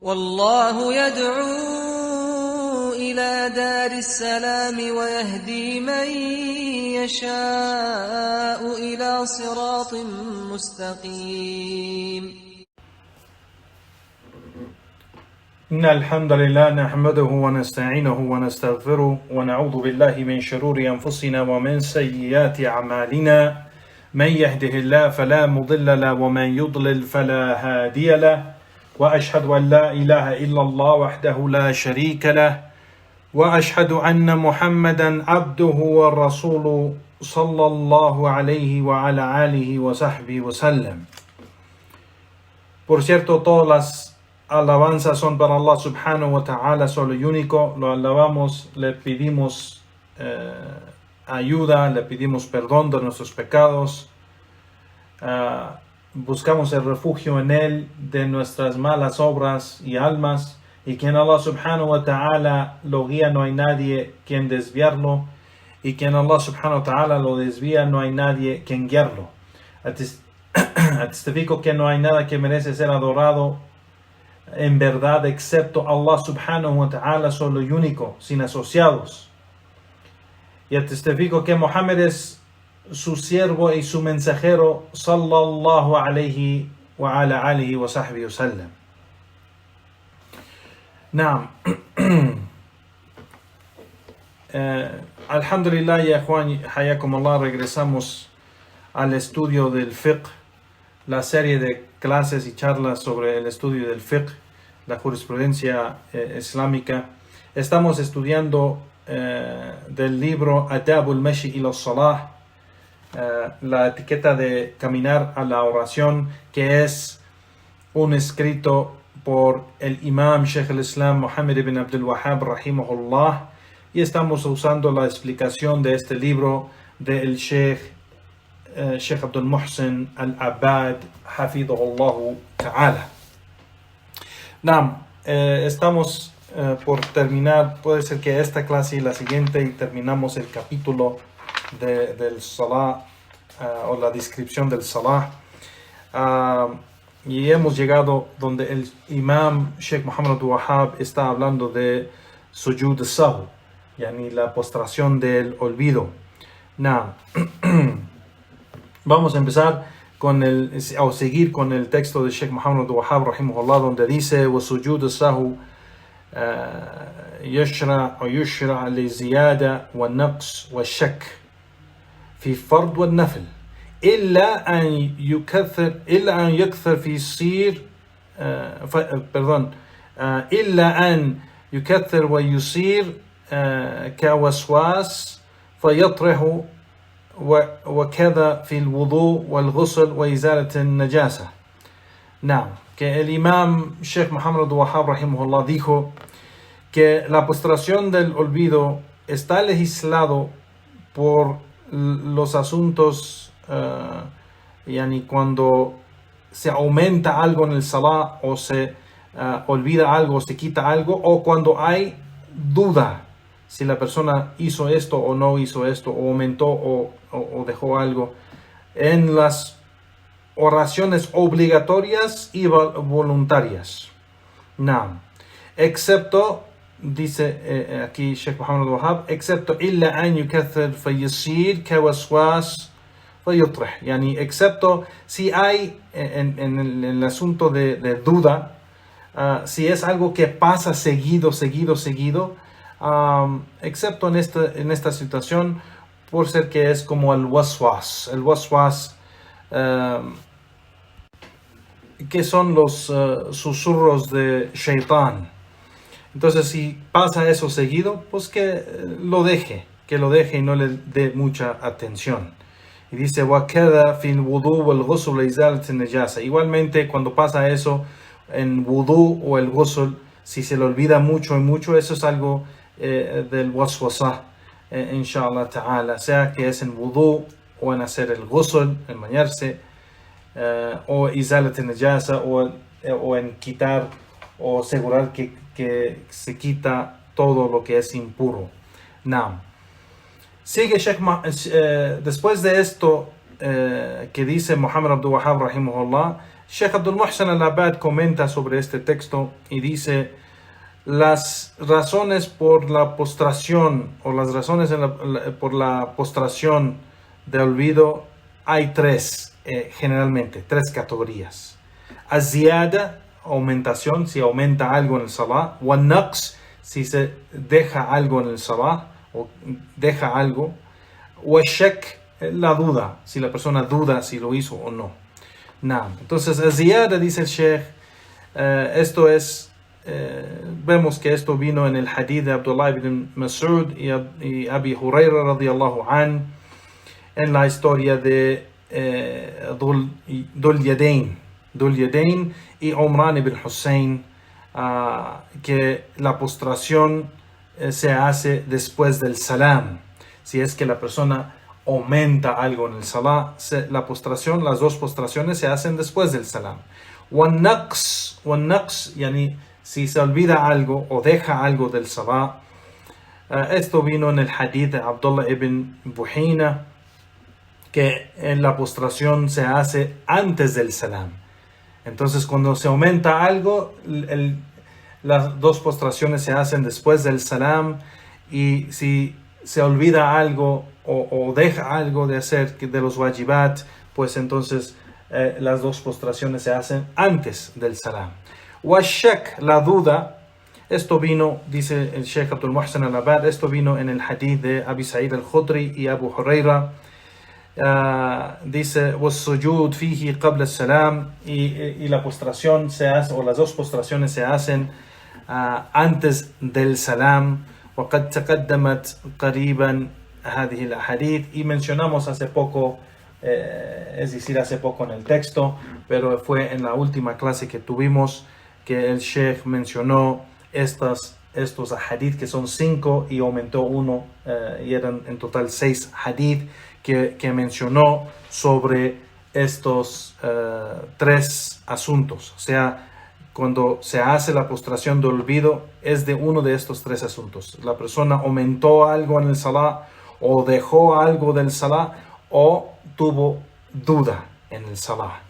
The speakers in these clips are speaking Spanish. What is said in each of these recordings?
والله يدعو إلى دار السلام ويهدي من يشاء إلى صراط مستقيم. إن الحمد لله نحمده ونستعينه ونستغفره ونعوذ بالله من شرور أنفسنا ومن سيئات أعمالنا. من يهده الله فلا مضل له ومن يضلل فلا هادي له، وأشهد أن لا إله إلا الله وحده لا شريك له، وأشهد أن محمدا عبده ورسوله صلى الله عليه وعلى آله وصحبه وسلم. Por cierto, todas las alabanzas son para Allah subhanahu wa ta'ala, solo y único. Lo alabamos, le pedimos ayuda, le pedimos perdón de nuestros pecados. Buscamos el refugio en Él de nuestras malas obras y almas. Y quien Allah subhanahu wa ta'ala lo guía, no hay nadie quien desviarlo. Y quien Allah subhanahu wa ta'ala lo desvía, no hay nadie quien guiarlo. Testifico que no hay nada que merece ser adorado en verdad excepto Allah subhanahu wa ta'ala, solo y único, sin asociados. Y testifico que Muhammad es su siervo y su mensajero, sallallahu alayhi wa ala alihi wa sahbihi wa sallam. Naam. Alhamdulillah, ya Juan, hayakum Allah, regresamos al estudio del fiqh, la serie de clases y charlas sobre el estudio del fiqh, la jurisprudencia islámica. Estamos estudiando del libro Adabul Mashi ila Salah, la etiqueta de caminar a la oración, que es un escrito por el imam Sheikh al-Islam Muhammad ibn Abdul Wahhab rahimahullah, y estamos usando la explicación de este libro del Sheikh Abdul Muhsin al-Abbad hafidhahullah ta'ala. Estamos por terminar, puede ser que esta clase y la siguiente, y terminamos el capítulo del Salah, o la descripción del Salah, y hemos llegado donde el imam Sheikh Muhammad Abdul Wahhab está hablando de sujud al-sahw, yani la postración del olvido. Vamos a empezar o seguir con el texto de Sheikh Muhammad Abdul Wahhab rahimahullah, donde dice: وَسُجُودُ السَّهْوِ يشرع للزيادة والنقص والشك في فرض والنفل إلا أن يكثر في يصير إلا أن يكثر ويصير كوسواس فيطرح، وكذا في الوضوء والغسل وإزالة النجاسة. Que el imam Sheikh Muhammad Abdul Wahhab rahimahullah dijo que la postración del olvido está legislado por los asuntos, yani cuando se aumenta algo en el salah, o se olvida algo, o se quita algo, o cuando hay duda si la persona hizo esto o no hizo esto, o aumentó o dejó algo, en las oraciones obligatorias y voluntarias. Excepto, dice aquí Sheikh Muhammad Abdul Wahhab, excepto illa an yukathir fayasir kawaswas fayutrih, yani excepto si hay en el asunto de duda, si es algo que pasa seguido, excepto en esta situación, por ser que es como el waswas, que son los susurros de Shaitán. Entonces, si pasa eso seguido, pues que lo deje y no le dé mucha atención. Y dice: وَكَذَا فِي الْوُضُوءِ وَالْغُسْلِ وَإِزَالَةِ النَّجَاسَةِ. Igualmente, cuando pasa eso en wudu o el ghusl, si se le olvida mucho, eso es algo del waswasah, inshallah ta'ala, sea que es en wudu o en hacer el ghusl, en bañarse, o izalat najasa, o en quitar o asegurar que se quita todo lo que es impuro. Sigue después de esto que dice Muhammad Abdul Wahhab rahimahullah, Sheikh Abdul Muhsin al-Abbad comenta sobre este texto y dice: las razones por la postración o las razones por la postración de olvido hay tres, generalmente, tres categorías. Az-ziyada, aumentación, si aumenta algo en el salah. Wa-naqs, si se deja algo en el salah o deja algo. Wa-shak, la duda, si la persona duda si lo hizo o no. Entonces, az-ziyada, dice el Sheikh, esto es, vemos que esto vino en el hadith de Abdullah ibn Mas'ud y Abi Hurayra radiyallahu an, en la historia de Dhul Yadayn y Umran ibn Hussein, que la postración se hace después del salam. Si es que la persona aumenta algo en el salah, la postración, las dos postraciones se hacen después del salam. Wan-naqs, yani si se olvida algo o deja algo del salah, esto vino en el hadith de Abdullah ibn Buhina, que en la postración se hace antes del salam. Entonces, cuando se aumenta algo, las dos postraciones se hacen después del salam, y si se olvida algo o deja algo de hacer de los wajibat, pues entonces las dos postraciones se hacen antes del salam. Washak, la duda, esto vino, dice el Sheikh Abdul Muhsin al-Abbad, esto vino en el hadith de Abi Sa'id al-Khudri y Abu Hurayra. Dice was-sujud fihi qabla as-salam, y la postración se hace, o las dos postraciones se hacen antes del salam. وقد تقدمت قريبا هذه الأحاديث, y mencionamos hace poco, es decir, hace poco en el texto, pero fue en la última clase que tuvimos que el Sheikh mencionó estos hadith, que son 5 y aumentó uno, y eran en total 6 hadith que mencionó sobre estos 3 asuntos. O sea, cuando se hace la postración de olvido, es de uno de estos 3 asuntos. La persona aumentó algo en el salah, o dejó algo del salah, o tuvo duda en el salah.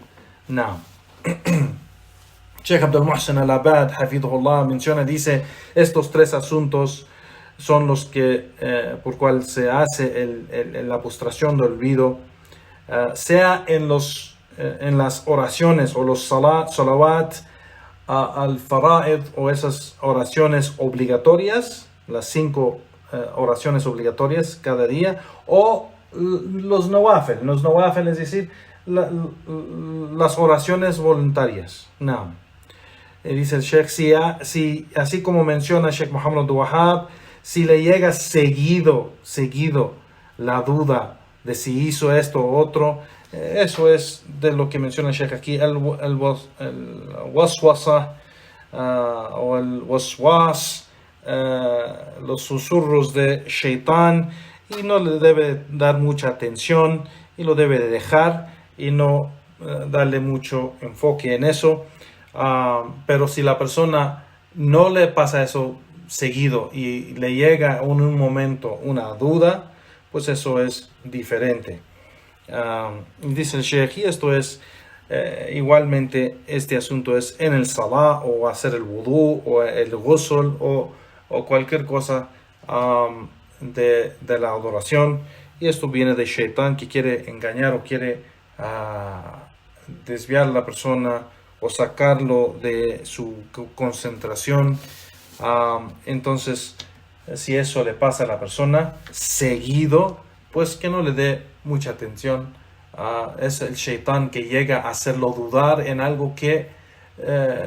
Sheikh Abdul Muhsin al-Abbad, hafidhullah, menciona, dice, estos 3 asuntos son los que por cual se hace la postración de olvido, sea en las oraciones o los salawat al-fara'id, o esas oraciones obligatorias, las 5 oraciones obligatorias cada día, o los nawafil, es decir, las oraciones voluntarias. Dice el Sheikh, si así como menciona Sheikh Muhammad Abdul Wahhab, si le llega seguido la duda de si hizo esto o otro, eso es de lo que menciona el Sheikh aquí, el waswasa o el waswas, los susurros de Shaitán, y no le debe dar mucha atención, y lo debe de dejar y no darle mucho enfoque en eso. Pero si la persona no le pasa eso seguido y le llega en un momento una duda, pues eso es diferente. Dice el Sheikh, y esto es igualmente, este asunto es en el salah, o hacer el wudu, o el ghusl, o cualquier cosa de la adoración. Y esto viene de Shaitán, que quiere engañar o quiere desviar a la persona o sacarlo de su concentración. Entonces, si eso le pasa a la persona seguido, pues que no le dé mucha atención. Es el Shaitán que llega a hacerlo dudar en algo que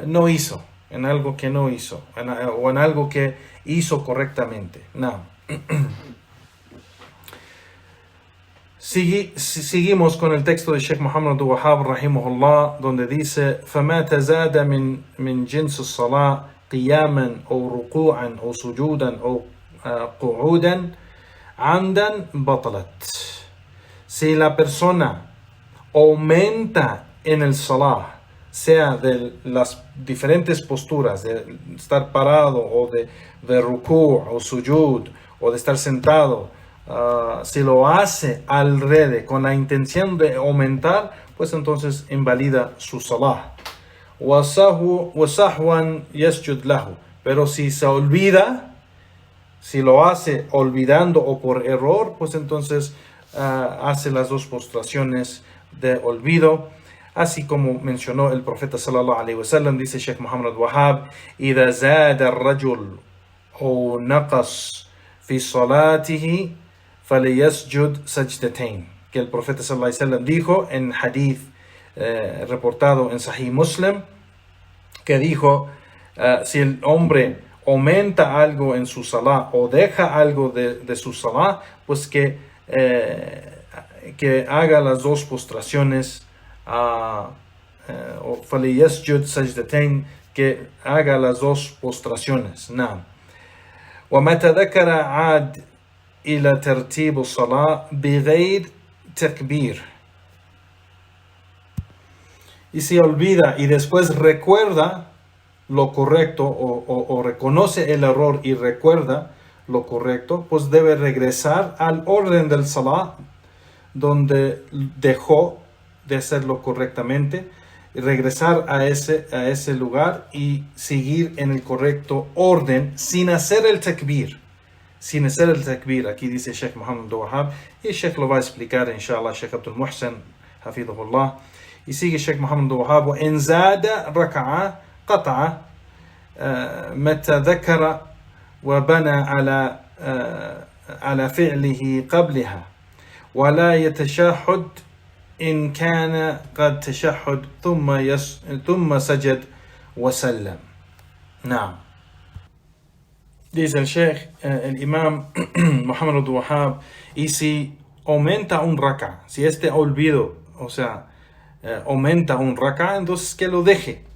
no hizo, o en algo que hizo correctamente. Seguimos con el texto de Sheikh Muhammad Abdul Wahhab rahimahullah, donde dice: فما تزاد من جنس الصلاة قياما أو ركوعا أو سجودا أو قعودا عمدا بطلت. Si la persona aumenta en el salah, sea de las diferentes posturas, de estar parado, o de ruku' o sujud, o de estar sentado, si lo hace al revés con la intención de aumentar, pues entonces invalida su salah. وَسَهْوًا يَسْجُدْ لَهُ. Pero si se olvida, si lo hace olvidando o por error, pues entonces hace las dos postraciones de olvido. Así como mencionó el profeta sallallahu alaihi wasallam, dice Sheikh Muhammad Wahab, إِذَا زَادَ الرَّجُلُ أو نقص في صلاته فليسجد سجدتين. Que el profeta sallallahu alaihi wasallam dijo en hadith reportado en Sahih Muslim, que dijo, si el hombre aumenta algo en su salah o deja algo de su salah, pues que haga las dos postraciones, o فليسجد سجدتين, que haga las dos postraciones. نعم. ومتى ذكر عاد إلى ترتيب الصلاة بغير تكبير. Y si olvida y después recuerda lo correcto o reconoce el error y recuerda lo correcto, pues debe regresar al orden del salah donde dejó de hacerlo correctamente, y regresar a ese lugar y seguir en el correcto orden sin hacer el takbir. Sin hacer el takbir. Aquí dice Sheikh Muhammad Wahab, y Sheikh lo va a explicar, inshallah, Sheikh Abdul Muhsin, hafidhullah. Y sigue Sheikh Muhammad Wahab, وإن زاد ركعة قطع متى ذكر وبنى على فعله قبلها ولا يتشهد إن كان قد تشهد ثم سجد وسلم. نعم. Dice el Sheikh, el Imam Muhammad Abdul Wahab, y si aumenta un raka, si este olvido, o sea, aumenta un raka, entonces que lo deje.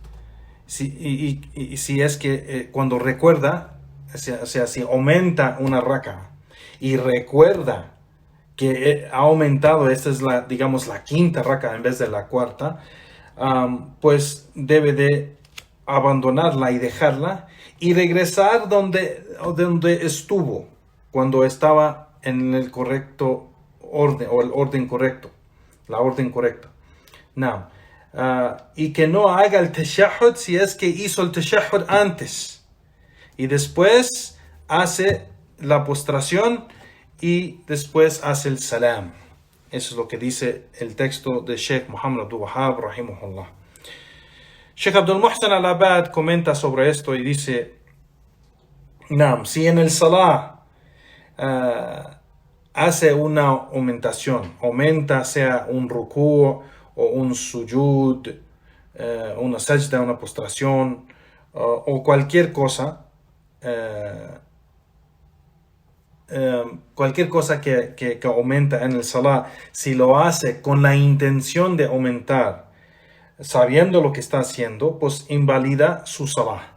Y si es que cuando recuerda, o sea, si aumenta una raka y recuerda que ha aumentado, esta es la quinta raka en vez de la cuarta, pues debe de abandonarla y dejarla y regresar donde estuvo cuando estaba en el correcto orden, o el orden correcto, la orden correcta. No. Y que no haga el tashahhud si es que hizo el tashahhud antes y después hace la postración y después hace el salam. Eso es lo que dice el texto de Sheikh Muhammad Abdul Wahab rahimahullah. Sheikh Abdul Muhsin al-Abad comenta sobre esto y dice, si en el salah hace una aumentación, aumenta sea un rukú o un sujud, una sajda, una postración, o cualquier cosa, que aumenta en el salah, si lo hace con la intención de aumentar, sabiendo lo que está haciendo, pues invalida su salah.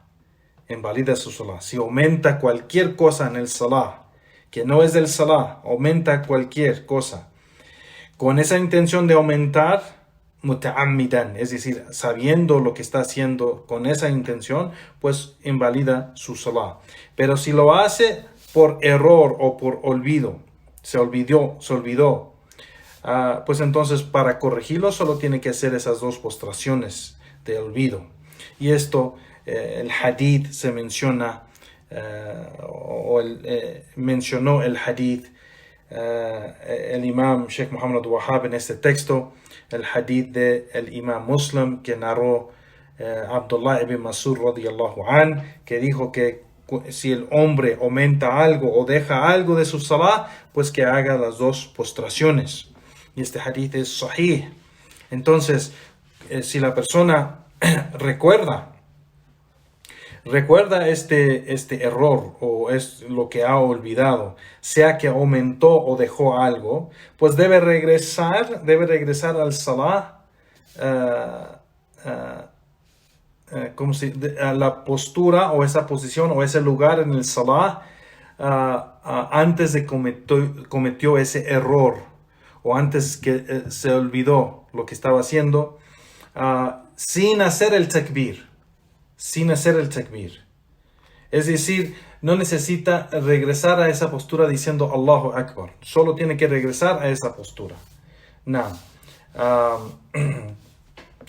Invalida su salah. Si aumenta cualquier cosa en el salah, que no es del salah, aumenta cualquier cosa, con esa intención de aumentar, muta'ammidan, es decir, sabiendo lo que está haciendo con esa intención, pues invalida su salah. Pero si lo hace por error o por olvido, se olvidó, pues entonces para corregirlo solo tiene que hacer esas dos postraciones de olvido. Y esto, el hadith se menciona, mencionó el hadith el imam Sheikh Muhammad Wahab en este texto, el hadith del imam Muslim que narró Abdullah ibn Mas'ud radiyallahu an, que dijo que si el hombre aumenta algo o deja algo de su salah, pues que haga las dos postraciones. Y este hadith es sahih. Entonces, si la persona recuerda este error o es lo que ha olvidado, sea que aumentó o dejó algo, pues debe regresar al salah, a la postura o esa posición o ese lugar en el salah antes de cometió ese error o antes que se olvidó lo que estaba haciendo, sin hacer el takbir. Es decir, no necesita regresar a esa postura diciendo Allahu Akbar. Solo tiene que regresar a esa postura.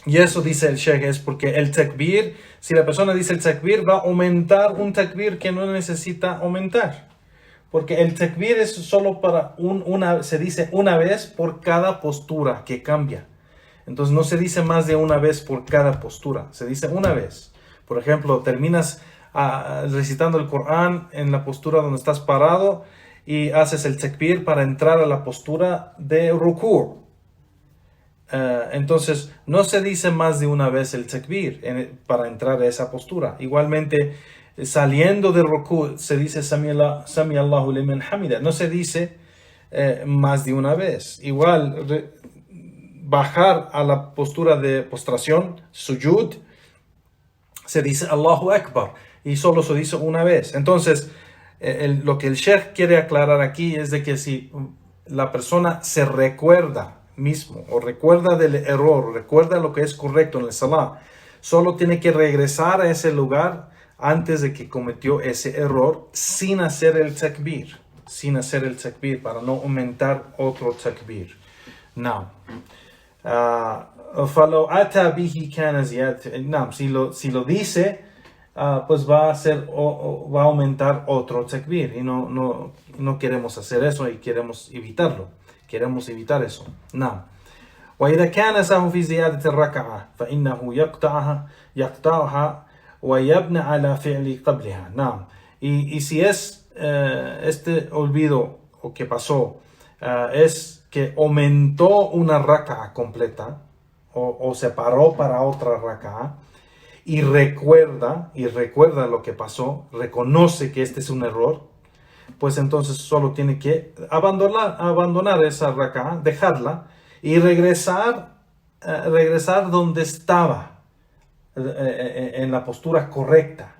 Y eso dice el Sheikh es porque el takbir, si la persona dice el takbir, va a aumentar un takbir que no necesita aumentar. Porque el takbir es solo para se dice una vez por cada postura que cambia. Entonces no se dice más de una vez por cada postura, se dice una vez. Por ejemplo, terminas recitando el Corán en la postura donde estás parado y haces el takbir para entrar a la postura de ruku'. Entonces no se dice más de una vez el takbir para entrar a esa postura. Igualmente, saliendo de ruku' se dice Sami Allahu liman hamida. No se dice más de una vez. Igual, bajar a la postura de postración, sujud, se dice Allahu Akbar y solo se dice una vez. Entonces, lo que el Sheikh quiere aclarar aquí es de que si la persona se recuerda mismo o recuerda del error, recuerda lo que es correcto en el salah, solo tiene que regresar a ese lugar antes de que cometió ese error sin hacer el takbir, para no aumentar otro takbir. Now, فلو أتى به كان زيادة. نعم, si lo dice, pues va a aumentar otro takbir y no queremos hacer eso y queremos evitar eso. نعم. وإذا كان سهو في زيادة الركعة فإنه يقطعها ويبنى على فعل قبلها. نعم. Y si es este olvido o que pasó es que aumentó una raka'a completa o se paró para otra raka'a y recuerda lo que pasó, reconoce que este es un error, pues entonces solo tiene que abandonar esa raka'a, dejarla y regresar donde estaba, en la postura correcta.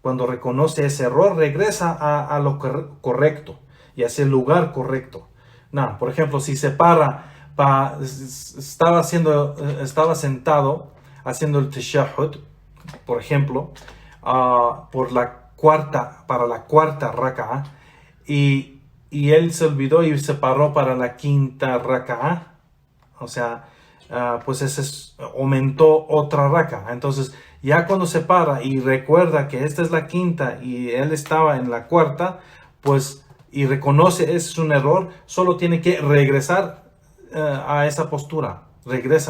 Cuando reconoce ese error, regresa a lo correcto y a ese lugar correcto. No, por ejemplo, si se estaba sentado haciendo el tashahhud, por ejemplo, para la cuarta raka'a, y él se olvidó y se paró para la quinta raka'a, o sea, pues aumentó otra raka'a. Entonces, ya cuando se para y recuerda que esta es la quinta y él estaba en la cuarta, pues, y reconoce ese es un error, solo tiene que regresar a esa postura.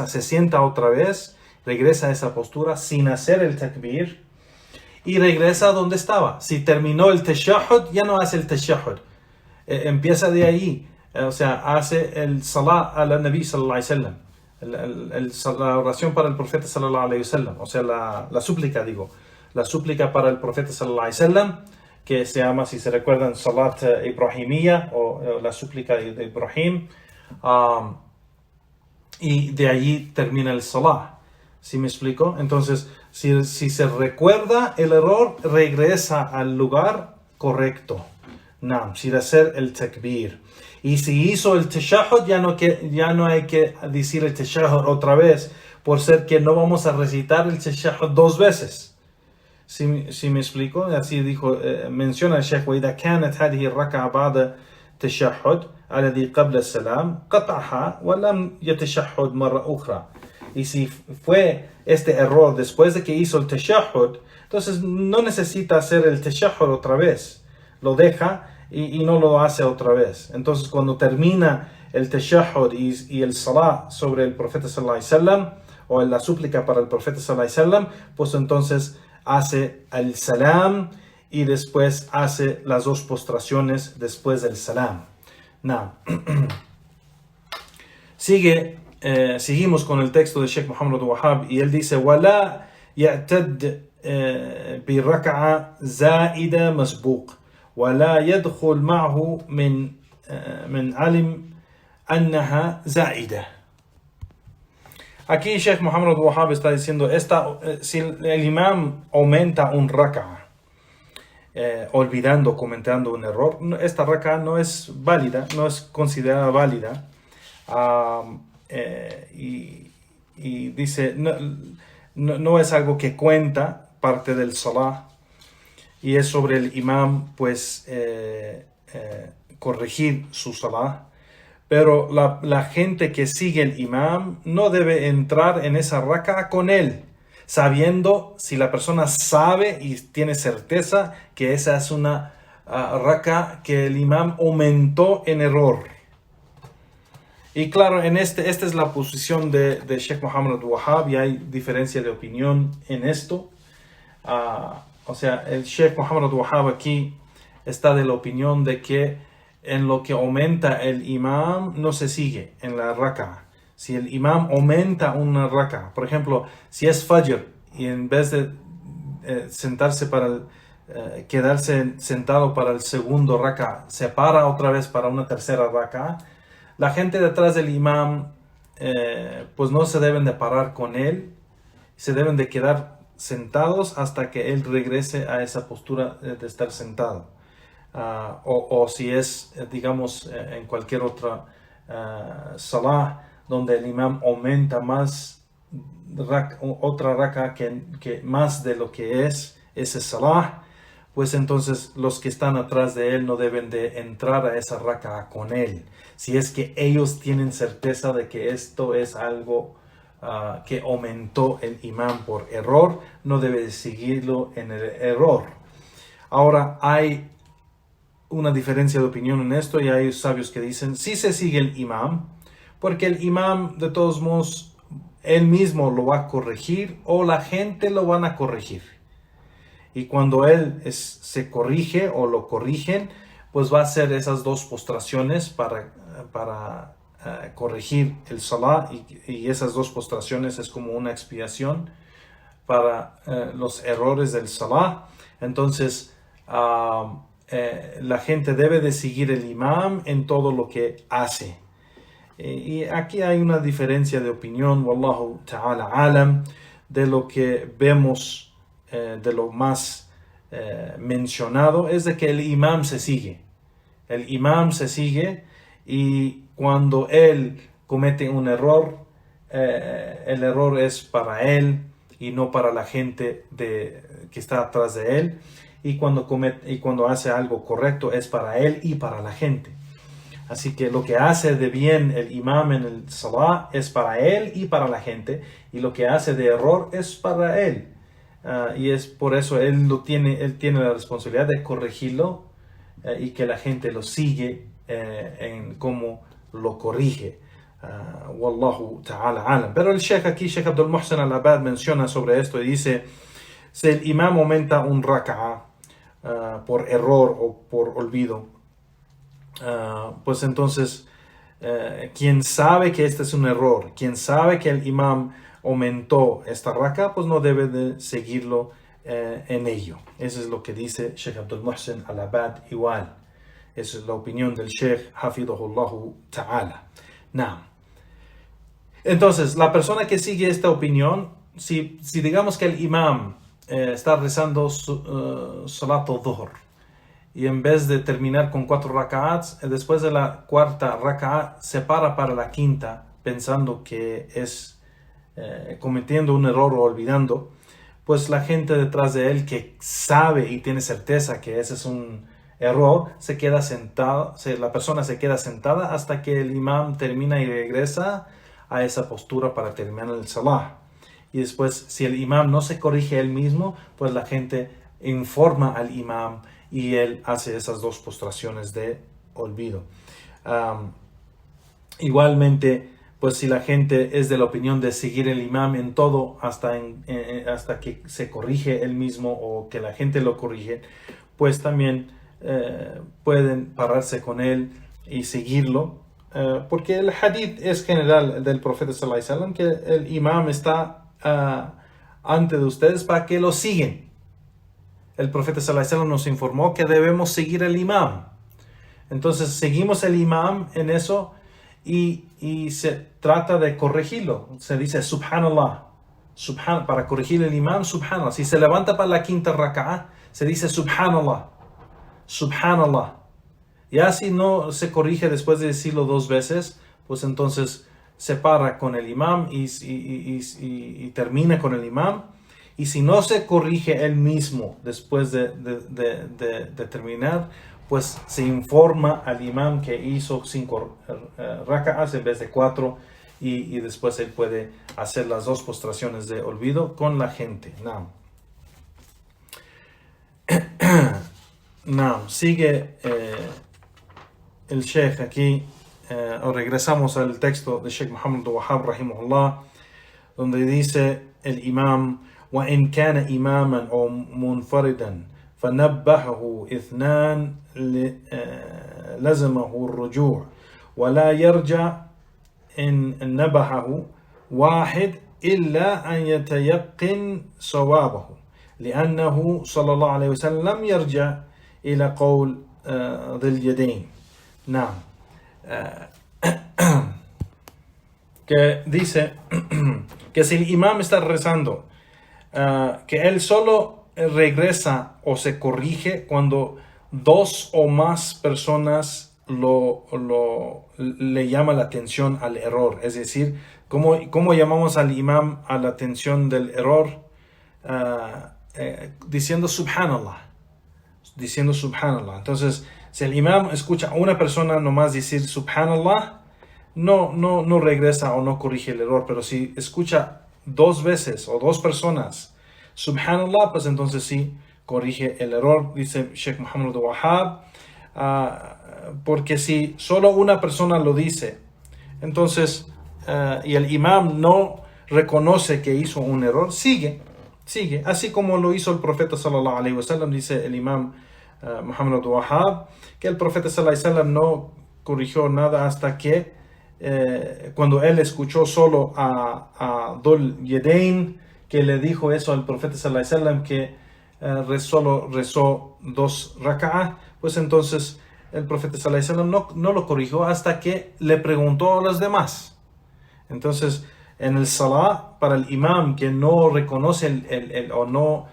Se sienta otra vez, regresa a esa postura sin hacer el takbir y regresa a donde estaba. Si terminó el tashahhud, ya no hace el tashahhud. Empieza de ahí, o sea, hace el salah ala nabi sallallahu alayhi wa sallam. La oración para el profeta sallallahu alayhi wa sallam, o sea, la súplica para el profeta sallallahu alayhi wa sallam, que se llama, si se recuerdan, Salat Ibrahimiyya o la súplica de Ibrahim, y de allí termina el Salah. ¿Sí me explico? Entonces, si se recuerda el error, regresa al lugar correcto, sin hacer el takbir. Y si hizo el tashahhud, ya no hay que decir el tashahhud otra vez, por ser que no vamos a recitar el tashahhud dos veces. ¿Sí me explico? Así menciona el Sheikh: وإذا كانت هذه الركعة بعد تشهد الذي قبل السلام قطعها ولم يتشهد مرة أخرى. Y si fue este error después de que hizo el tashahhud, entonces no necesita hacer el tashahhud otra vez. Lo deja y no lo hace otra vez. Entonces cuando termina el tashahhud y el salah sobre el profeta sallallahu alaihi wasallam, o la súplica para el profeta sallallahu alaihi wasallam, pues entonces hace el salam y después hace las dos postraciones después del salam. Seguimos con el texto de Sheikh Muhammad Wahhab y él dice: وَلَا يَعْتَدْ بِرَكَعَ زَائِدَ مَسْبُوقٍ وَلَا يَدْخُلْ مَعْهُ مِنْ عَلِمْ أَنَّهَا زَائِدَةٌ. Aquí Sheikh Muhammad Wahhab está diciendo, si el imam aumenta un raka'a, olvidando, comentando un error, esta raka'a no es válida, no es considerada válida. Y dice, no es algo que cuenta parte del salah, y es sobre el imam, pues, corregir su salah. Pero la gente que sigue el imam no debe entrar en esa raka'a con él, sabiendo, si la persona sabe y tiene certeza que esa es una raka'a que el imam aumentó en error. Y claro, esta es la posición de Sheikh Muhammad Abdul-Wahhab, y hay diferencia de opinión en esto. O sea, el Sheikh Muhammad Abdul-Wahhab aquí está de la opinión de que en lo que aumenta el imam no se sigue en la raka'a. Si el imam aumenta una raka'a, por ejemplo, si es fajr y en vez de sentarse quedarse sentado para el segundo raka'a, se para otra vez para una tercera raka'a, la gente detrás del imam pues no se deben de parar con él, se deben de quedar sentados hasta que él regrese a esa postura de estar sentado. O si es, digamos, en cualquier otra salah donde el imam aumenta más otra raka que más de lo que es ese salah, pues entonces los que están atrás de él no deben de entrar a esa raka con él. Si es que ellos tienen certeza de que esto es algo que aumentó el imam por error, no debe de seguirlo en el error. Ahora, hay una diferencia de opinión en esto, y hay sabios que dicen sí se sigue el imam, porque el imam de todos modos él mismo lo va a corregir o la gente lo van a corregir, y cuando él se corrige o lo corrigen, pues va a hacer esas dos postraciones para corregir el salah, y esas dos postraciones es como una expiación para los errores del salah. Entonces la gente debe de seguir el imam en todo lo que hace. Y aquí hay una diferencia de opinión, wallahu ta'ala alam, de lo que vemos, de lo más mencionado, es de que el imam se sigue. El imam se sigue, y cuando él comete un error, el error es para él y no para la gente que está atrás de él. Y cuando hace algo correcto es para él y para la gente. Así que lo que hace de bien el imam en el salah es para él y para la gente, y lo que hace de error es para él. Y es por eso él tiene la responsabilidad de corregirlo, y que la gente lo sigue en cómo lo corrige. Wallahu ta'ala alam. Pero el Sheikh aquí, Sheikh Abdul Muhsin Al-Abad, menciona sobre esto y dice: si el imam aumenta un raka'a por error o por olvido, pues entonces quien sabe que este es un error, quien sabe que el imam aumentó esta raka'a, pues no debe de seguirlo en ello. Eso es lo que dice Sheikh Abdul Muhsin Al-Abad igual. Esa es la opinión del Sheikh Hafidhahullahu Ta'ala. Entonces, la persona que sigue esta opinión, si digamos que el imam está rezando Salat al-Dhuhr, y en vez de terminar con 4 raka'ats, después de la cuarta raka'a se para la quinta, pensando que es cometiendo un error o olvidando, pues la gente detrás de él que sabe y tiene certeza que ese es un error, se queda sentado, la persona se queda sentada hasta que el imam termina y regresa a esa postura para terminar el salah. Y después, si el imam no se corrige él mismo, pues la gente informa al imam y él hace esas dos postraciones de olvido. Igualmente, pues si la gente es de la opinión de seguir el imam en todo hasta que se corrige él mismo o que la gente lo corrige, pues también pueden pararse con él y seguirlo, porque el hadith es general del profeta sallallahu alaihi wasallam, que el imam está ante de ustedes para que lo siguen. El profeta sallallahu alaihi wasallam nos informó que debemos seguir el imam. Entonces seguimos el imam en eso, y se trata de corregirlo. Se dice subhanallah, para corregir el imam, subhanallah. Si se levanta para la quinta raka'a, se dice subhanallah, subhanallah. Ya si no se corrige después de decirlo 2 veces, pues entonces se para con el imam y termina con el imam. Y si no se corrige él mismo después de terminar, pues se informa al imam que hizo 5 raka'as en vez de 4 y después él puede hacer las 2 postraciones de olvido con la gente. Sigue el Sheikh aquí, o regresamos al texto de Sheikh Muhammad Abdul Wahhab rahimahullah, donde dice el imam: وَإِنْ كَانَ إِمَامًا أو منفردا فنبهه 2 لزمه الرجوع ولا يرجع إن نبهه 1 إلا أن يتيقن صوابه لأنه صلى الله عليه وسلم لم يرجع إلى قول ذي اليدين. Que dice que si el imam está rezando, que él solo regresa o se corrige cuando 2 o más personas le llaman la atención al error. Es decir, ¿cómo llamamos al imam a la atención del error? Diciendo subhanallah. Entonces, si el imam escucha a una persona nomás decir subhanallah, no regresa o no corrige el error. Pero si escucha 2 veces o 2 personas subhanallah, pues entonces sí corrige el error, dice Sheikh Muhammad Abdul Wahhab. Porque si solo una persona lo dice, entonces y el imam no reconoce que hizo un error, sigue, así como lo hizo el profeta sallallahu alaihi wasallam. Dice el imam Muhammad Abdul Wahhab que el profeta sallallahu alaihi wasallam no corrigió nada hasta que cuando él escuchó solo a Dhul Yadayn, que le dijo eso al profeta sallallahu alaihi wasallam, que solo rezó 2 raka'ah, pues entonces el profeta sallallahu alaihi wasallam no lo corrigió hasta que le preguntó a los demás. Entonces, en el salah, para el imam que no reconoce o no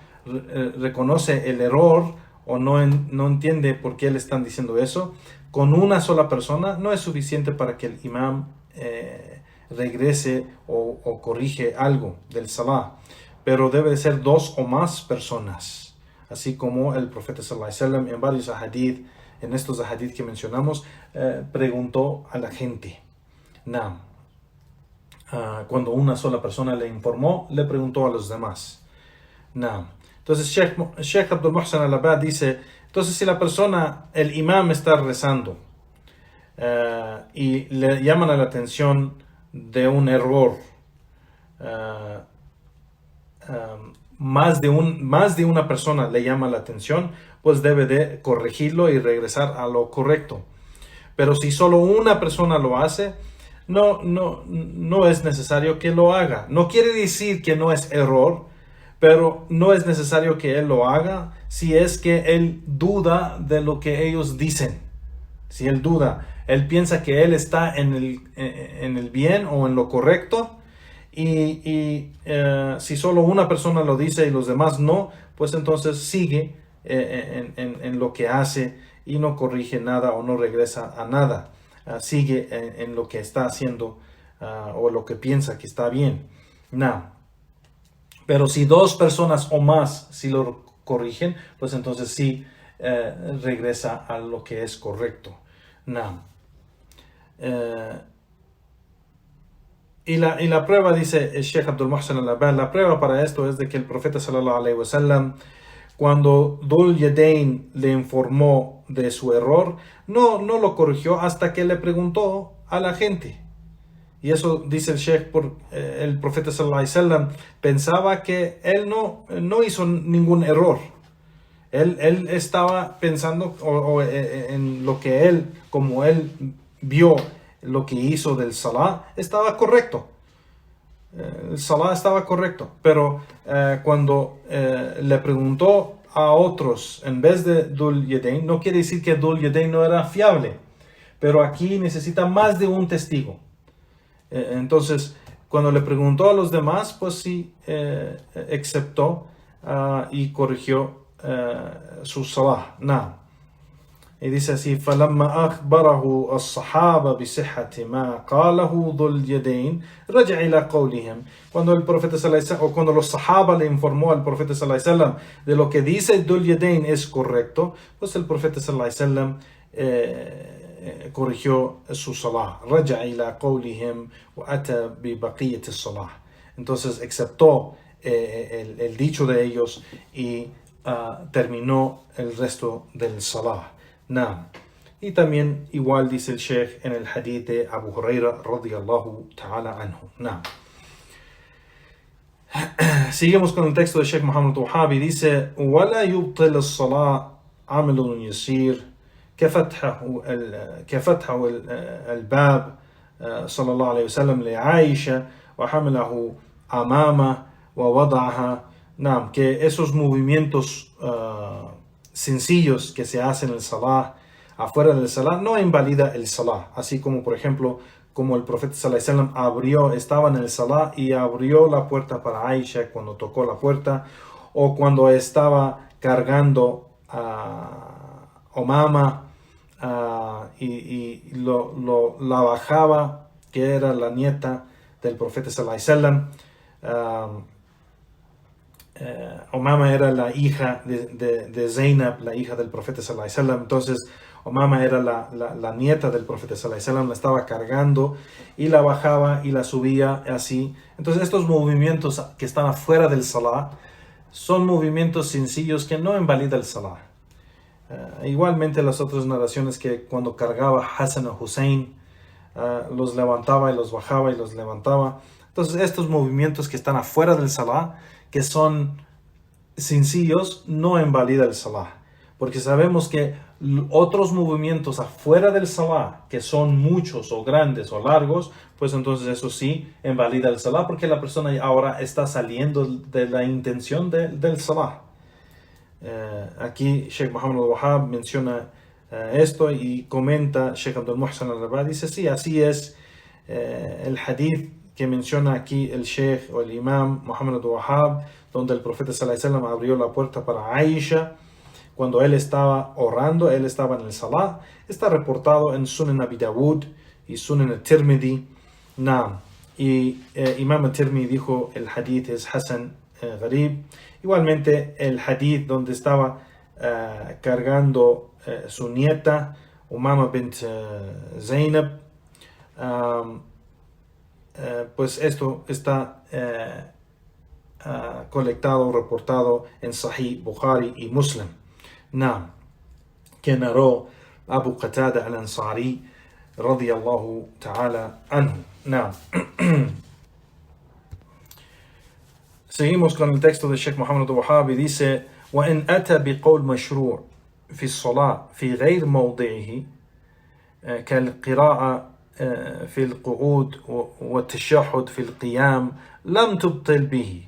reconoce el error o no entiende por qué le están diciendo eso, con una sola persona no es suficiente para que el imam regrese o corrige algo del salah, pero debe de ser 2 o más personas, así como el profeta sallallahu alaihi wasallam en varios hadith, en estos hadith que mencionamos, preguntó a la gente. Cuando una sola persona le informó, le preguntó a los demás. Entonces Sheikh Abdul Muhsin Al-Abbad dice, entonces si la persona, el imam está rezando y le llaman a la atención de un error, más de una persona le llama la atención, pues debe de corregirlo y regresar a lo correcto. Pero si solo una persona lo hace, no es necesario que lo haga. No quiere decir que no es error, pero no es necesario que él lo haga si es que él duda de lo que ellos dicen. Si él duda, él piensa que él está en el bien o en lo correcto, y si solo una persona lo dice y los demás no, pues entonces sigue en lo que hace y no corrige nada o no regresa a nada. Sigue en lo que está haciendo o lo que piensa que está bien. Pero si 2 personas o más si lo corrigen, pues entonces sí regresa a lo que es correcto. Y la prueba, dice el Sheikh Abdul Muhsin Al-Abbad, la prueba para esto es de que el profeta sallallahu alaihi wasallam, cuando Dhul Yadayn le informó de su error, no lo corrigió hasta que le preguntó a la gente. Y eso dice el Sheikh, el profeta sallallahu alaihi wasallam pensaba que él no hizo ningún error. Él estaba pensando en lo que como él vio lo que hizo del salah, estaba correcto. El salah estaba correcto. Pero cuando le preguntó a otros en vez de Dhul Yadayn, no quiere decir que Dhul Yadayn no era fiable, pero aquí necesita más de un testigo. Entonces, cuando le preguntó a los demás, pues sí aceptó y corrigió su salah. Y dice así: فلما أخبره الصحابة بصحة ما قاله ذو اليدين رجع إلى قولهم. Cuando el profeta sallallahu alaihi wasallam, o cuando los sahaba le informó al profeta sallallahu alaihi wasallam de lo que dice Dhul Yadayn es correcto, pues el profeta sallallahu alaihi wasallam corrigió su salah. رجع إلى قولهم وأتى ببقية الصلاة. Entonces aceptó el dicho de ellos y terminó el resto del salah. Naam. Y también igual dice el Sheikh en el hadith de Abu Huraira radiyallahu ta'ala anhu. Naam. Seguimos con el texto de Sheikh Muhammad Wahabi. Dice: ولا يبطل الصلاة عمل يسير كفتحه الباب صلى الله عليه وسلم لعائشة وحمله أمامه ووضعها. Naam, que esos movimientos sencillos que se hacen en el salah, afuera del salah, no invalida el salah. Así como, por ejemplo, como el profeta sallallahu alaihi wasallam estaba en el salah y abrió la puerta para Aisha cuando tocó la puerta, o cuando estaba cargando a Umama y la bajaba, que era la nieta del profeta sallallahu alaihi wasallam. Umama era la hija de Zainab, la hija del profeta sallallahu alaihi wasallam. Entonces Umama era la nieta del profeta sallallahu alaihi wasallam, la estaba cargando y la bajaba y la subía así. Entonces estos movimientos que están afuera del salah son movimientos sencillos que no invalidan el salah. Igualmente las otras narraciones, que cuando cargaba Hassan o Hussein, los levantaba y los bajaba y los levantaba. Entonces estos movimientos que están afuera del salah, que son sencillos, no invalida el salah, porque sabemos que otros movimientos afuera del salah, que son muchos o grandes o largos, pues entonces eso sí invalida el salah, porque la persona ahora está saliendo de la intención del salah. Aquí Sheikh Muhammad al-Wahhab menciona esto y comenta Sheikh Abdul Muhsan al-Rabat, dice: sí, así es el hadith que menciona aquí el Sheikh o el Imam Muhammad al-Wahhab, donde el profeta sallallahu alaihi wasallam abrió la puerta para Aisha cuando él estaba orando, él estaba en el salah. Está reportado en Sunan Abi Dawud y Sunan al-Tirmidhi. Naam. Y Imam al-Tirmidhi dijo el hadith es Hasan Gharib. Igualmente el hadith donde estaba cargando su nieta Umama bint Zainab, pues esto está colectado, reportado en Sahih Bukhari y Muslim. Naam, que narró Abu Qatada al-Ansari radiyallahu ta'ala anhu. Naam. Seguimos con el texto de Sheikh Muhammad al-Wahhabi. Dice: وإن أتى بقول مشروع في الصلاة في غير موضعه كالقراءة في القعود والتشهد في القيام لم تبطل به.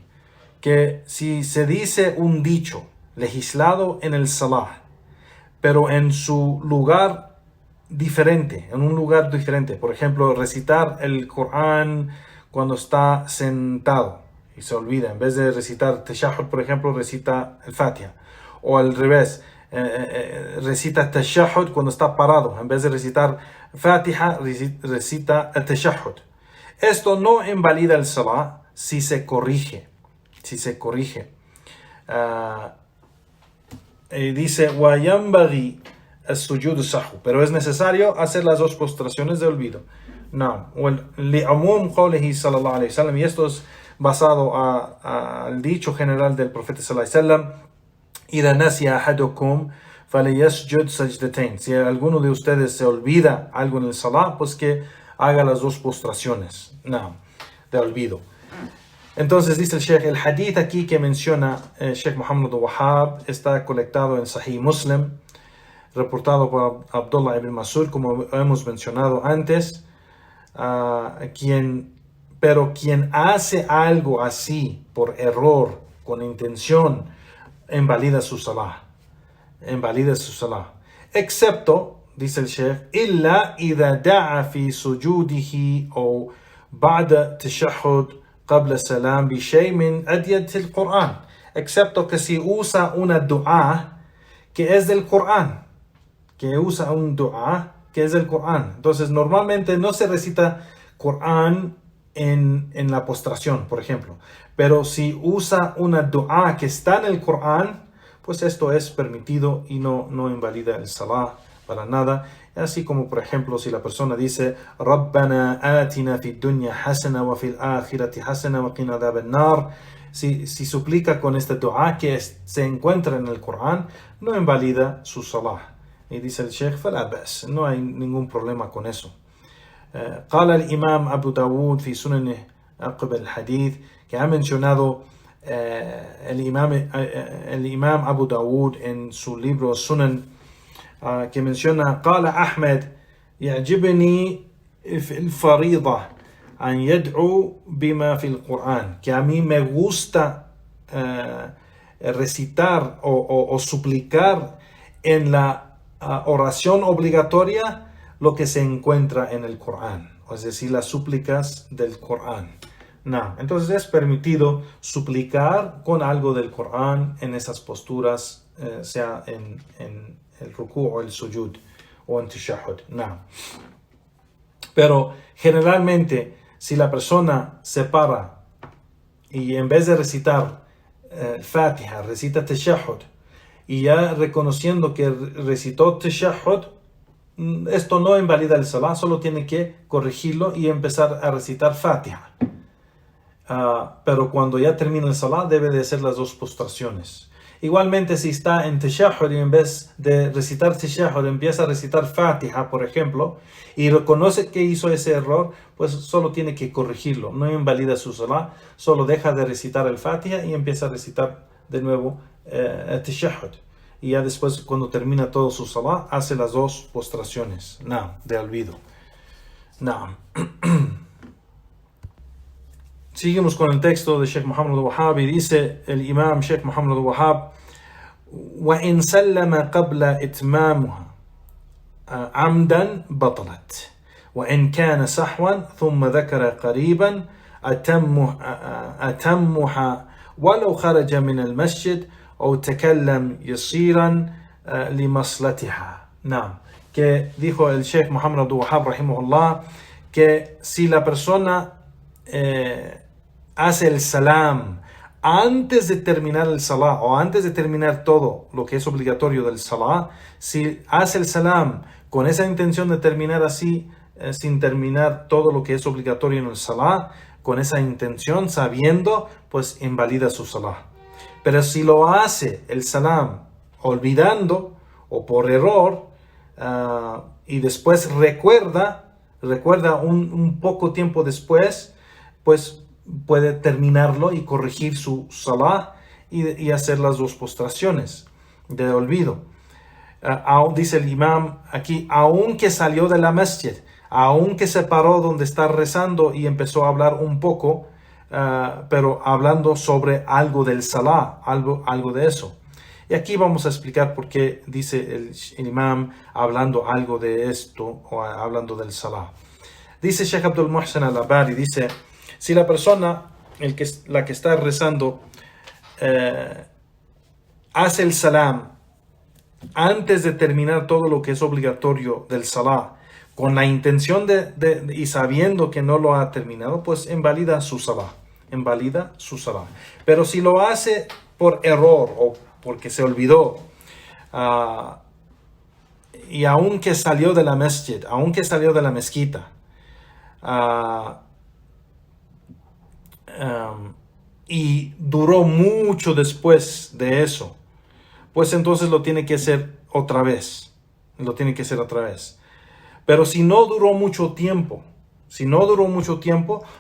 Que si se dice un dicho legislado en el salah, pero en su lugar diferente, en un lugar diferente, por ejemplo, recitar el Corán cuando está sentado y se olvida, en vez de recitar tashahhud, por ejemplo, recita el Fatiha, o al revés, recita tashahhud cuando está parado, en vez de recitar Fatiha, recita el tashahhud. Esto no invalida el salah si se corrige. Dice: وَيَنْبَغِي السُّجُودُ السَّهْوِ, pero es necesario hacer las dos postraciones de olvido. No, لِعُمُومِ قَوْلِهِ صلى الله عليه وسلم, y esto es basado al dicho general del profeta sallallahu alaihi wasallam: إِذَا نَسِيَ أَحَدُكُمْ فَلْيَسْجُدْ سَجْدَتَيْنِ. Si alguno de ustedes se olvida algo en el salah, pues que haga las dos postraciones de olvido. Entonces dice el Sheikh, el hadith aquí que menciona Sheikh Muhammad al-Wahhab está colectado en Sahih Muslim, reportado por Abdullah ibn Mas'ud, como hemos mencionado antes. Pero quien hace algo así por error, con intención, invalida su salah. Excepto, dice el Sheikh, illa idha da'a fi sujudihi o ba'da tashahhud qabla salam bi shay min adyat al-Qur'an. Excepto que si usa una dua que es del Qur'an, que usa un dua, que es el Corán. Entonces, normalmente no se recita Corán en la postración, por ejemplo. Pero si usa una dua que está en el Corán, pues esto es permitido y no invalida el salah para nada. Así como, por ejemplo, si la persona dice Rabbana atina fid dunya hasana wa fil akhirati hasana wa qina adhaban nar. Si suplica con este dua que se encuentra en el Corán, no invalida su salah. Y dice el Sheikh, فلا بأس, no hay ningún problema con eso. قال الإمام أبو داود في سننه عقب الحديث, que ha mencionado el imam Abu Dawud en su libro Sunan, que menciona قال أحمد يعجبني في الفريضة أن يدعو بما في القرآن, que a mí me gusta recitar o suplicar en la oración obligatoria lo que se encuentra en el Corán, es decir, las súplicas del Corán. No, entonces es permitido suplicar con algo del Corán en esas posturas, sea en el rukú o el sujud o en tashahhud. No. Pero generalmente, si la persona se para y en vez de recitar Fatiha, recita tashahhud, y ya reconociendo que recitó tashahhud, esto no invalida el salah, solo tiene que corregirlo y empezar a recitar Fatiha. Pero cuando ya termina el salah debe de hacer las dos postraciones. Igualmente, si está en tashahhud y en vez de recitar tashahhud empieza a recitar Fatiha, por ejemplo, y reconoce que hizo ese error, pues solo tiene que corregirlo. No invalida su salah, solo deja de recitar el Fatiha y empieza a recitar de nuevo tashahhud. Y ya después, cuando termina todo su salah, hace las dos postraciones. De olvido. Seguimos con el texto de Sheikh Muhammad al-Wahhab y dice el imam Sheikh Muhammad al-Wahhab: وَإِنْ سَلَّمَ قَبْلَ إِتْمَامُهَا عَمْدًا بَطَلَتْ وَإِنْ كَانَ سَحْوًا ثُمَّ ذَكَرَ قَرِيبًا أَتَمُّهَا وَلَوْ خَرَجَ مِنَ الْمَسْجِدِ أو تكلم يسيرا لمصلتها. Que dijo el Sheikh Muhammad al-Wahhab rahimahullah, que si la persona hace el salam antes de terminar el salah o antes de terminar todo lo que es obligatorio del salah, si hace el salam con esa intención de terminar así, sin terminar todo lo que es obligatorio en el salah, con esa intención, sabiendo, pues invalida su salah. Pero si lo hace el salam olvidando o por error, y después recuerda un poco tiempo después, pues puede terminarlo y corregir su salah y hacer las dos postraciones de olvido. Dice el imam aquí, aunque salió de la masjid, aunque se paró donde está rezando y empezó a hablar un poco, pero hablando sobre algo del salah, algo de eso. Y aquí vamos a explicar por qué dice el imam hablando algo de esto o hablando del salah. Dice Sheikh Abdul Muhsin al-Abari, dice, si la persona, la que está rezando, hace el salam antes de terminar todo lo que es obligatorio del salah, con la intención y sabiendo que no lo ha terminado, pues invalida su salah. Pero si lo hace por error o porque se olvidó, y aunque salió de la masjid, aunque salió de la mezquita, y duró mucho después de eso, pues entonces lo tiene que hacer otra vez. Pero si no duró mucho tiempo,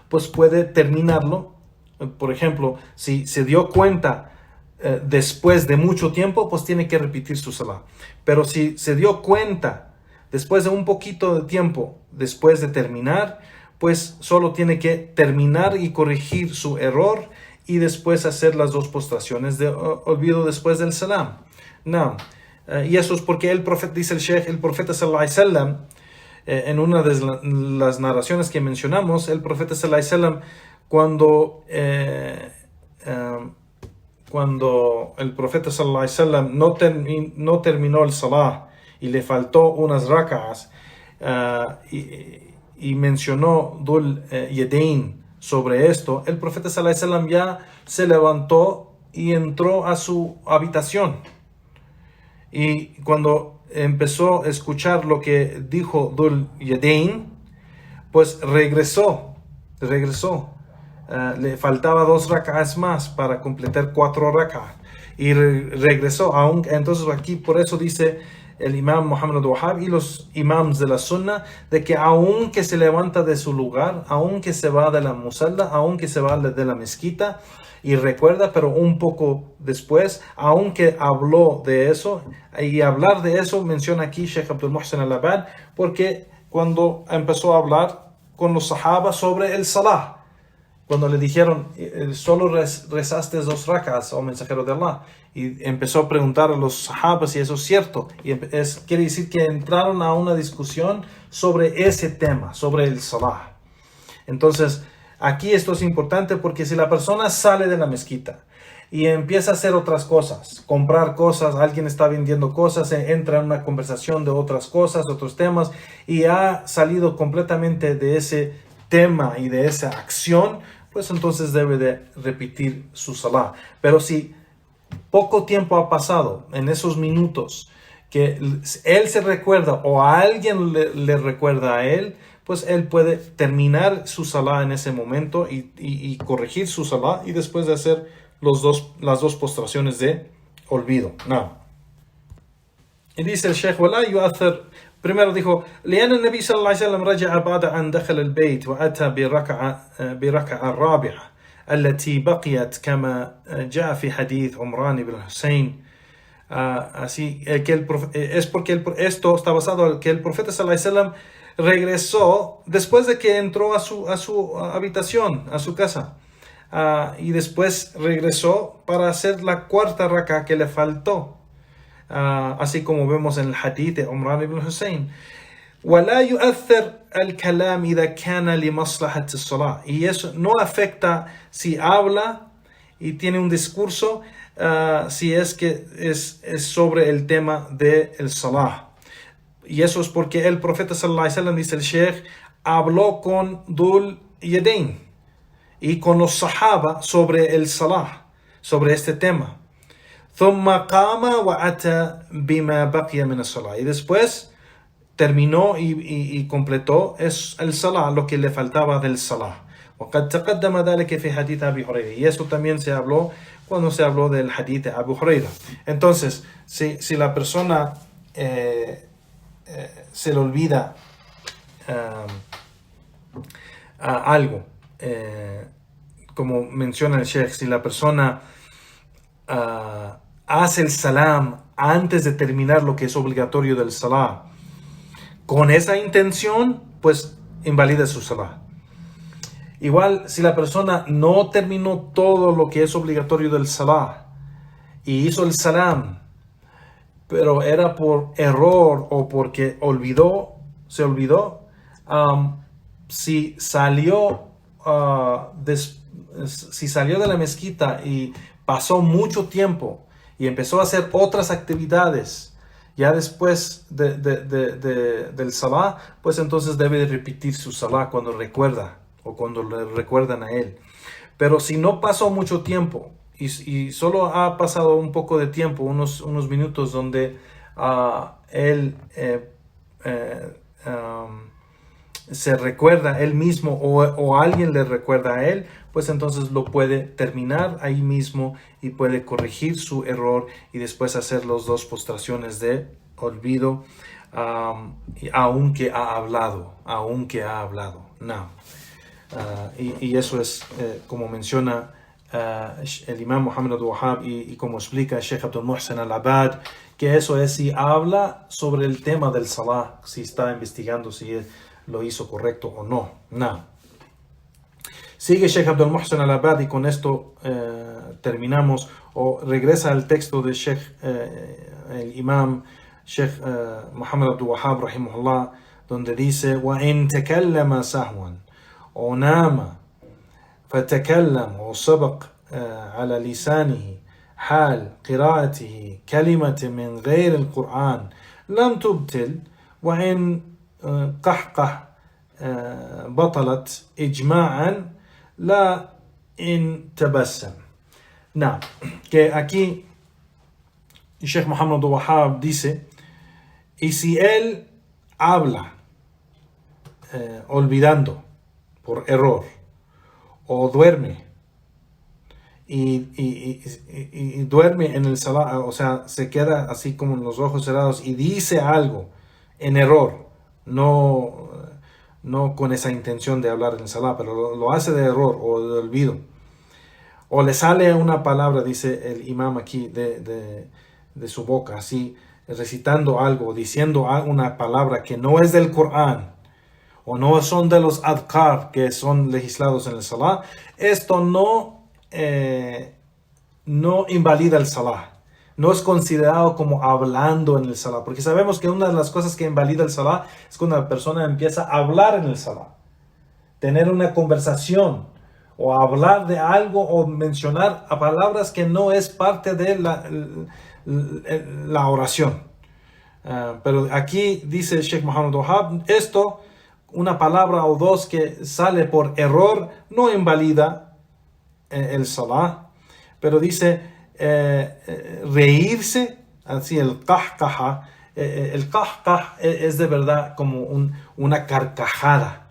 pues puede terminarlo. Por ejemplo, si se dio cuenta después de mucho tiempo, pues tiene que repetir su salah. Pero si se dio cuenta después de un poquito de tiempo, después de terminar, pues solo tiene que terminar y corregir su error y después hacer las dos postraciones de olvido después del salam. Y eso es porque el profeta, dice el Sheikh, el profeta sallallahu alaihi wasallam, en una de las narraciones que mencionamos, el profeta sallallahu alaihi wasallam, cuando el profeta sallallahu alaihi wasallam no terminó el salah y le faltó unas rak'as y mencionó Dhul Yadayn sobre esto, el profeta sallallahu alaihi wasallam ya se levantó y entró a su habitación. Y cuando empezó a escuchar lo que dijo Dhul Yadayn, pues regresó. Le faltaba 2 rak'as más para completar 4 rak'as. Y regresó. Entonces aquí por eso dice el imam Muhammad al-Wahhab y los imams de la sunna, de que aunque se levanta de su lugar, aunque se va de la musalla, aunque se va de la mezquita, y recuerda, pero un poco después, aunque habló de eso, y hablar de eso menciona aquí Sheikh Abdul Muhsin al-Abbad, porque cuando empezó a hablar con los sahaba sobre el salah, cuando le dijeron, solo rezaste 2 rak'as, oh mensajero de Allah, y empezó a preguntar a los sahabas si eso es cierto, y quiere decir que entraron a una discusión sobre ese tema, sobre el salah. Entonces, aquí esto es importante porque si la persona sale de la mezquita y empieza a hacer otras cosas, comprar cosas, alguien está vendiendo cosas, entra en una conversación de otras cosas, otros temas, y ha salido completamente de ese tema y de esa acción, pues entonces debe de repetir su salah. Pero si poco tiempo ha pasado en esos minutos que él se recuerda o a alguien le recuerda a él, pues él puede terminar su salah en ese momento y corregir su salah y después de hacer las dos postraciones de olvido. No. Y dice el Sheikh, ولا يؤثر. Primero dijo, لأن النبي صلى الله عليه وسلم رجع بعد أن دخل البيت وأتى بركعة الرابعة التي بقيت كما جاء في حديث عمران بن الحسين. Así que es porque esto está basado en que el profeta sallallahu alaihi wasallam regresó después de que entró a su habitación, a su casa, y después regresó para hacer la 4ª raka que le faltó, así como vemos en el hadith de Umran ibn Hussein. ولا يؤثر الكلام إذا كان لمصلحة الصلاة. Y eso no afecta si habla y tiene un discurso, si es que es sobre el tema del salah. Y eso es porque el profeta sallallahu alaihi wasallam, dice el Sheikh, habló con Dhul Yadayn y con los sahaba sobre el salah, sobre este tema. ثم قام وأتى بما بقي من الصلاة. Y después terminó y completó el salah, lo que le faltaba del salah. وقد تقدم ذلك في حديث أبي هريرة. Y eso también se habló cuando se habló del hadith de Abu Huraira. Entonces, si la persona se le olvida algo, como menciona el Sheikh, si la persona hace el salam antes de terminar lo que es obligatorio del salah, con esa intención, pues invalida su salah. Igual, si la persona no terminó todo lo que es obligatorio del salah y hizo el salam, pero era por error o porque se olvidó, si salió de la mezquita y pasó mucho tiempo y empezó a hacer otras actividades ya después del salah, pues entonces debe de repetir su salah cuando recuerda o cuando le recuerdan a él. Pero si no pasó mucho tiempo y solo ha pasado un poco de tiempo, unos minutos donde él se recuerda él mismo o alguien le recuerda a él, pues entonces lo puede terminar ahí mismo y puede corregir su error y después hacer las 2 postraciones de olvido, aunque ha hablado. No. Y eso es como menciona el imam Muhammad al-Wahhab y como explica el Sheikh Abdul Muhsin al-Abbad, que eso es si habla sobre el tema del salah, si está investigando si lo hizo correcto o no. Sigue Sheikh Abdul Muhsin al-Abbad y con esto terminamos, o regresa al texto de Sheikh el imam Sheikh Muhammad Abdul Wahhab rahimahullah, donde dice: وَإِن تَكَلَّمَ سَهْوًا أو نام فتكلم وسبق على لسانه حال قراءته كلمة من غير القرآن لم تبتل وإن قحقح بطلت إجماعا لا إن تبسم. Nah, que aquí Sheikh Muhammad Wahab dice, y si él habla olvidando por error, o duerme y duerme en el salah, o sea, se queda así como en los ojos cerrados y dice algo en error, no con esa intención de hablar en el salah, pero lo hace de error o de olvido, o le sale una palabra, dice el imam aquí, de su boca, así, recitando algo, diciendo una palabra que no es del Corán, o no son de los adhkar que son legislados en el salah, esto no invalida el salah. No es considerado como hablando en el salah, porque sabemos que una de las cosas que invalida el salah es cuando la persona empieza a hablar en el salah, tener una conversación, o hablar de algo, o mencionar a palabras que no es parte de la oración. Pero aquí dice Sheikh Muhammad Wahab, esto, una palabra o dos que sale por error, no invalida el salah, pero dice reírse, así el qahqaha, el qahqah es de verdad como una carcajada,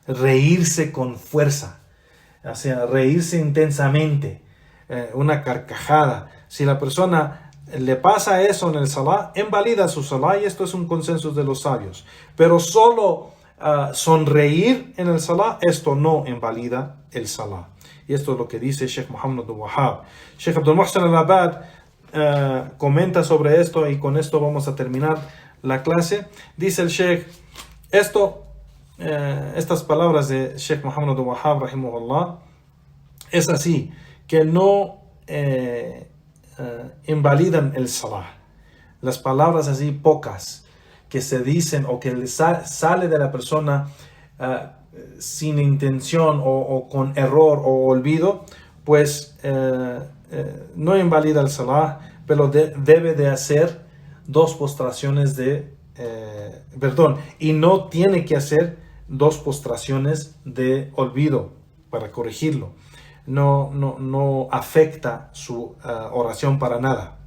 reírse con fuerza, o sea, reírse intensamente, una carcajada. Si la persona le pasa eso en el salah, invalida su salah, y esto es un consenso de los sabios. Pero solo sonreír en el salah, esto no invalida el salah. Y esto es lo que dice Sheikh Muhammad Wahab. Sheikh Abdul Muhsin Al-Abbad comenta sobre esto, y con esto vamos a terminar la clase. Dice el Sheikh, estas palabras de Sheikh Muhammad Wahab rahimahullah, es así, que no invalidan el salah. Las palabras así pocas que se dicen o que le sale de la persona sin intención o con error o olvido, pues no invalida el salah, pero debe de hacer 2 postraciones y no tiene que hacer 2 postraciones de olvido para corregirlo. No afecta su oración para nada.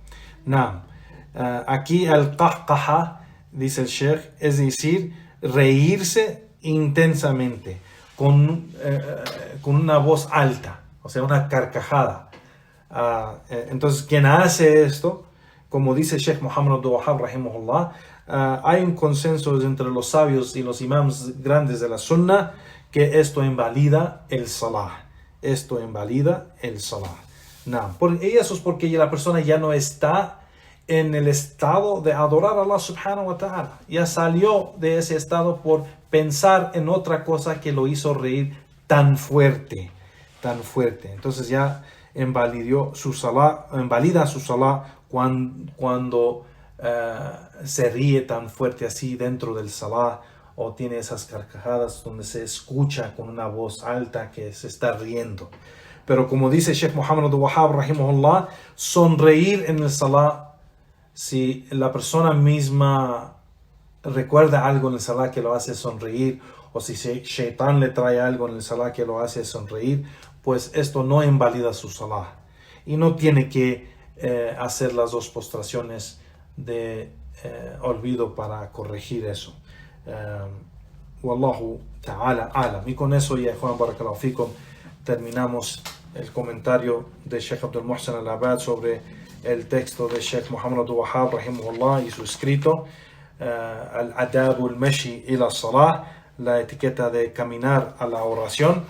Aquí el qahqaha, dice el Sheikh, es decir, reírse intensamente, con una voz alta, o sea, una carcajada. Entonces, quien hace esto, como dice Sheikh Muhammad Wahab rahimahullah, hay un consenso entre los sabios y los imams grandes de la sunna que esto invalida el salah. Esto invalida el salah. Y eso es porque la persona ya no está en el estado de adorar a Allah subhanahu wa ta'ala. Ya salió de ese estado por pensar en otra cosa que lo hizo reír tan fuerte. Entonces ya invalida su salah cuando se ríe tan fuerte así dentro del salah, o tiene esas carcajadas donde se escucha con una voz alta que se está riendo. Pero como dice Sheikh Muhammad Wahab rahimahullah, sonreír en el salah, si la persona misma recuerda algo en el salah que lo hace sonreír, o si Shaitán le trae algo en el salah que lo hace sonreír, pues esto no invalida su salah, y no tiene que hacer las 2 postraciones de olvido para corregir eso. Wallahu ta'ala alam. Y con eso, ya Juan barakallahu fikum, terminamos el comentario de Sheikh Abdul Muhsin Al-Abbad sobre el texto de Sheikh Muhammad Wahab rahimahullah y su escrito Al-Adab al-Mashi ila Salah, la etiqueta de caminar a la oración.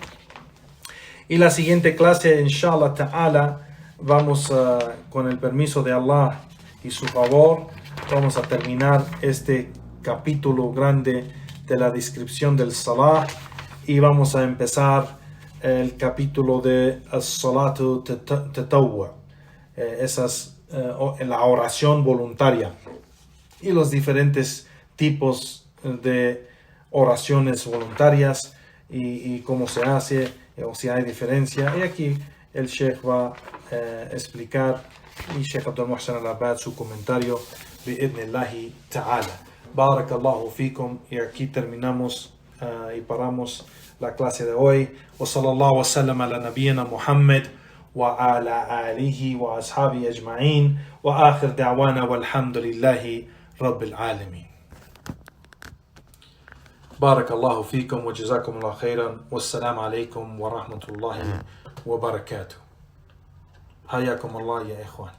Y la siguiente clase, inshallah ta'ala, vamos con el permiso de Allah y su favor, vamos a terminar este capítulo grande de la descripción del salah, y vamos a empezar el capítulo de as-salatu tatawwu, la oración voluntaria, y los diferentes tipos de oraciones voluntarias, y cómo se hace, o si hay diferencia. Y aquí el Sheikh va a explicar, y Sheikh Abdul Muhsin Al-Abbad, su comentario bi'idnillahi ta'ala. Barakallahu fikum. Y aquí terminamos y paramos la clase de hoy. Wa sallallahu wa sallam ala nabiyyina Muhammad wa ala alihi wa ashabi ajma'in. Wa akhir da'wana walhamdulillahi rabbil alamin. Barakallahu fikum wa jazakumullah khairan. Wassalamu alaikum wa rahmatullahi wa barakatuh. Hayakum Allah ya ikhwan.